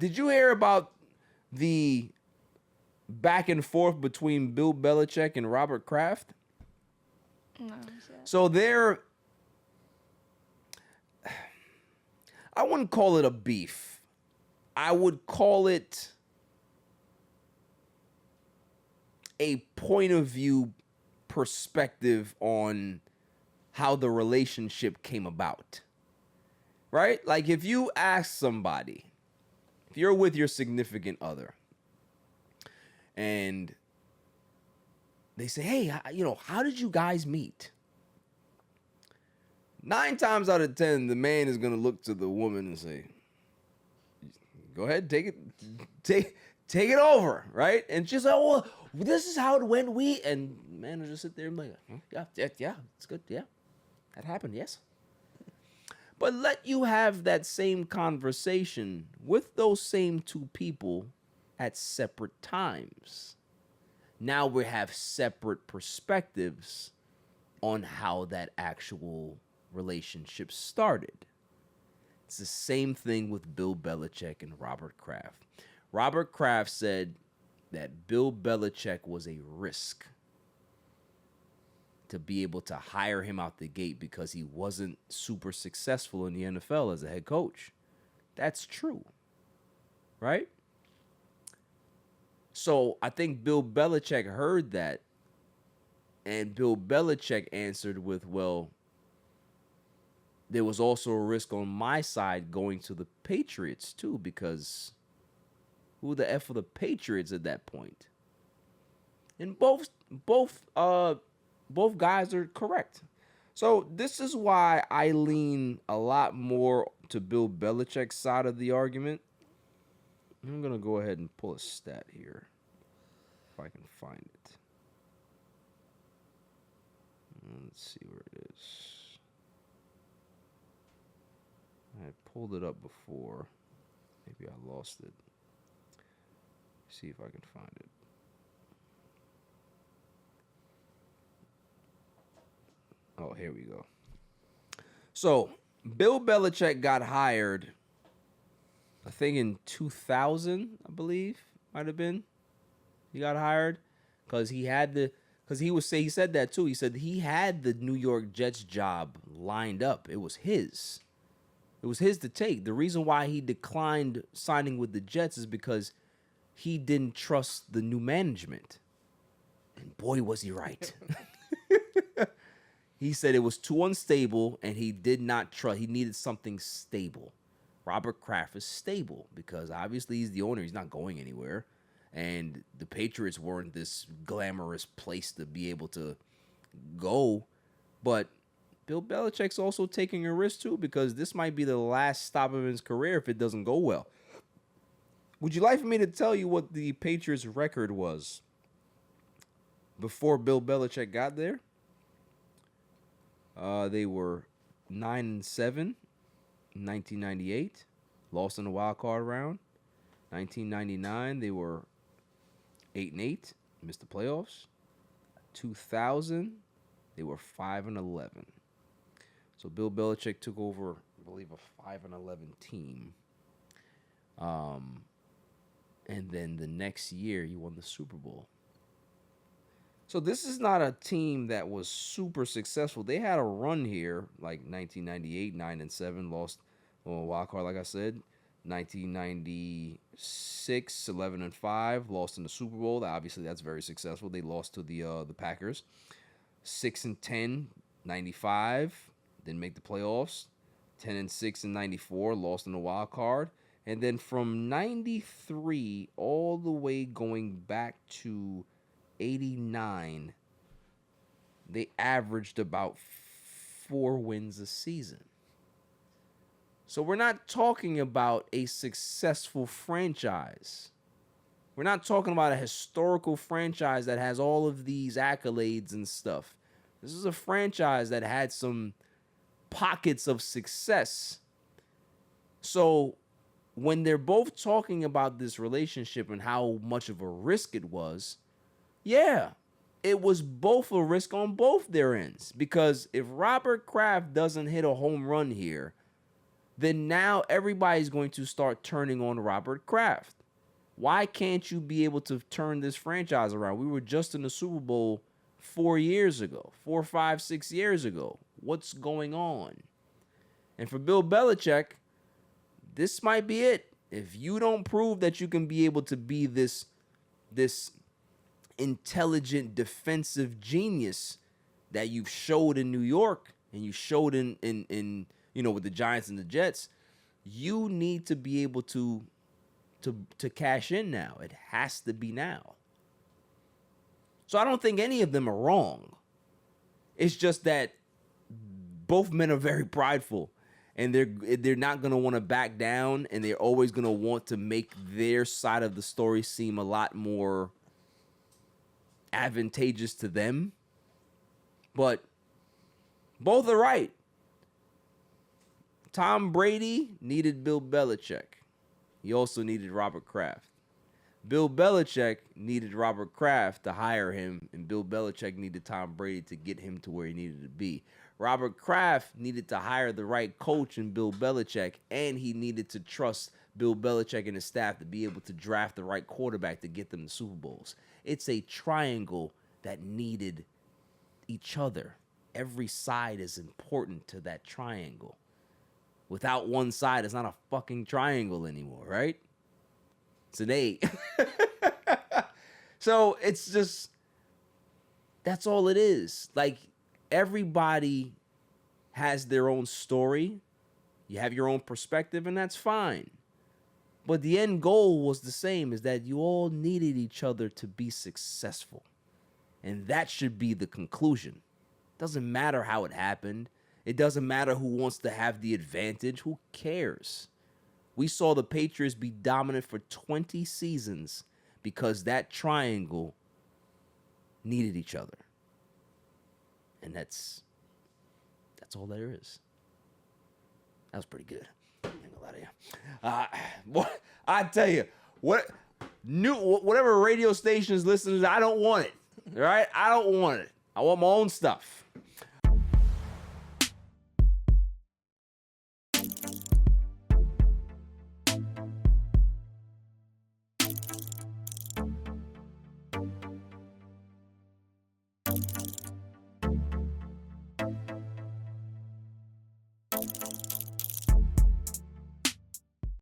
Did you hear about the back and forth between Bill Belichick and Robert Kraft? No. So I wouldn't call it a beef. I would call it a point of view perspective on how the relationship came about. Right? Like if you ask somebody, if you're with your significant other and they say, hey, how did you guys meet? 9 times out of 10, the man is going to look to the woman and say, go ahead, take it over, right? And she's like, well, this is how it went. And the man will just sit there and be like, yeah, it's good. Yeah, that happened, yes. But let you have that same conversation with those same 2 people at separate times. Now we have separate perspectives on how that actual relationship started. It's the same thing with Bill Belichick and Robert Kraft. Robert Kraft said that Bill Belichick was a risk to be able to hire him out the gate because he wasn't super successful in the NFL as a head coach. That's true, right? So I think Bill Belichick heard that, and Bill Belichick answered with, well, there was also a risk on my side going to the Patriots too, because who the F are the Patriots at that point? And both guys are correct. So this is why I lean a lot more to Bill Belichick's side of the argument. I'm going to go ahead and pull a stat here, if I can find it. Let's see where it is. I pulled it up before. Maybe I lost it. See if I can find it. Oh, here we go. So, Bill Belichick got hired, I think in 2000, I believe, might have been. He got hired because he said that too. He said he had the New York Jets job lined up. It was his. It was his to take. The reason why he declined signing with the Jets is because he didn't trust the new management. And boy, was he right. He said it was too unstable and he did not trust. He needed something stable. Robert Kraft is stable because obviously he's the owner. He's not going anywhere. And the Patriots weren't this glamorous place to be able to go. But Bill Belichick's also taking a risk too, because this might be the last stop of his career if it doesn't go well. Would you like for me to tell you what the Patriots' record was before Bill Belichick got there? They were 9-7 in 1998, lost in the wild card round. 1999, they were 8-8, missed the playoffs. 2000, they were 5-11. So Bill Belichick took over, I believe, a 5-11 team. And then the next year, he won the Super Bowl. So this is not a team that was super successful. They had a run here, like 1998, 9-7, lost on a wild card, like I said. 1996, 11-5, lost in the Super Bowl. Obviously, that's very successful. They lost to the Packers. 6-10, 95, didn't make the playoffs. 10-6 in 94, lost in the wild card. And then from 93 all the way going back to 89, they averaged about 4 wins a season. So we're not talking about a successful franchise. We're not talking about a historical franchise that has all of these accolades and stuff. This is a franchise that had some pockets of success. So when they're both talking about this relationship and how much of a risk it was, yeah, it was both a risk on both their ends. Because if Robert Kraft doesn't hit a home run here, then now everybody's going to start turning on Robert Kraft. Why can't you be able to turn this franchise around? We were just in the Super Bowl 4 years ago, 4, 5, 6 years ago. What's going on? And for Bill Belichick, this might be it. If you don't prove that you can be able to be this intelligent defensive genius that you've showed in New York and you showed in with the Giants and the Jets, you need to be able to cash in now. It has to be now. So I don't think any of them are wrong. It's just that both men are very prideful, and they're not gonna want to back down, and they're always gonna want to make their side of the story seem a lot more advantageous to them. But both are right. Tom Brady needed Bill Belichick. He also needed Robert Kraft. Bill Belichick needed Robert Kraft to hire him, and Bill Belichick needed Tom Brady to get him to where he needed to be. Robert Kraft needed to hire the right coach in Bill Belichick, and he needed to trust Bill Belichick and his staff to be able to draft the right quarterback to get them to Super Bowls. It's a triangle that needed each other. Every side is important to that triangle. Without one side, it's not a fucking triangle anymore, right? It's an 8. So it's just, that's all it is. Like, everybody has their own story. You have your own perspective, and that's fine. But the end goal was the same, is that you all needed each other to be successful. And that should be the conclusion. Doesn't matter how it happened. It doesn't matter who wants to have the advantage. Who cares? We saw the Patriots be dominant for 20 seasons because that triangle needed each other. And that's all there is. That was pretty good. I ain't gonna lie to you. I tell you, whatever radio station is listening to, I don't want it. All right? I don't want it. I want my own stuff.